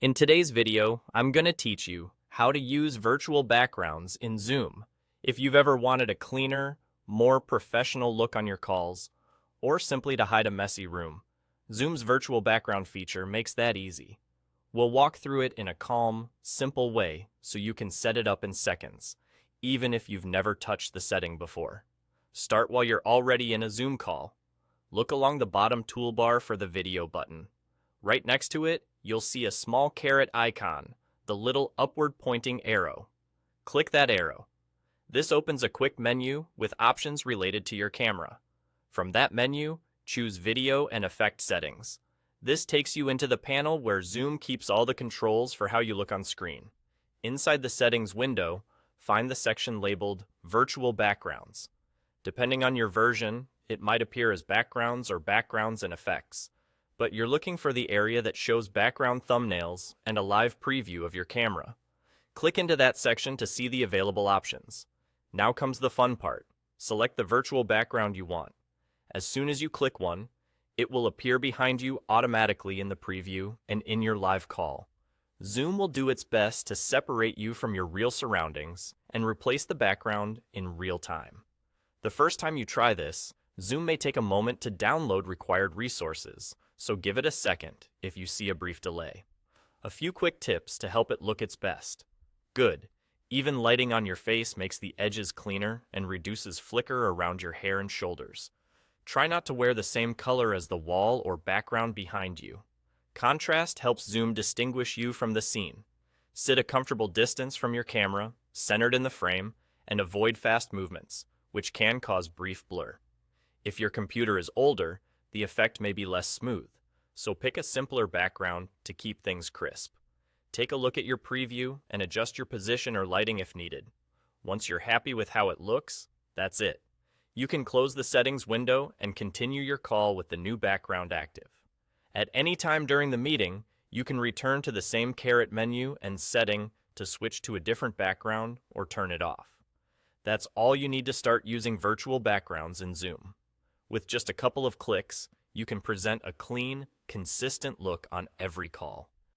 In today's video, I'm going to teach you how to use virtual backgrounds in Zoom. If you've ever wanted a cleaner, more professional look on your calls, or simply to hide a messy room, Zoom's virtual background feature makes that easy. We'll walk through it in a calm, simple way so you can set it up in seconds, even if you've never touched the setting before. Start while you're already in a Zoom call. Look along the bottom toolbar for the video button. Right next to it, you'll see a small caret icon, the little upward pointing arrow. Click that arrow. This opens a quick menu with options related to your camera. From that menu, choose Video and Effect Settings. This takes you into the panel where Zoom keeps all the controls for how you look on screen. Inside the Settings window, find the section labeled Virtual Backgrounds. Depending on your version, it might appear as Backgrounds or Backgrounds and Effects, but you're looking for the area that shows background thumbnails and a live preview of your camera. Click into that section to see the available options. Now comes the fun part. Select the virtual background you want. As soon as you click one, it will appear behind you automatically in the preview and in your live call. Zoom will do its best to separate you from your real surroundings and replace the background in real time. The first time you try this, Zoom may take a moment to download required resources, so give it a second if you see a brief delay. A few quick tips to help it look its best. Good. Even lighting on your face makes the edges cleaner and reduces flicker around your hair and shoulders. Try not to wear the same color as the wall or background behind you. Contrast helps Zoom distinguish you from the scene. Sit a comfortable distance from your camera, centered in the frame, and avoid fast movements, which can cause brief blur. If your computer is older, the effect may be less smooth, so pick a simpler background to keep things crisp. Take a look at your preview and adjust your position or lighting if needed. Once you're happy with how it looks, that's it. You can close the settings window and continue your call with the new background active. At any time during the meeting, you can return to the same caret menu and setting to switch to a different background or turn it off. That's all you need to start using virtual backgrounds in Zoom. With just a couple of clicks, you can present a clean, consistent look on every call.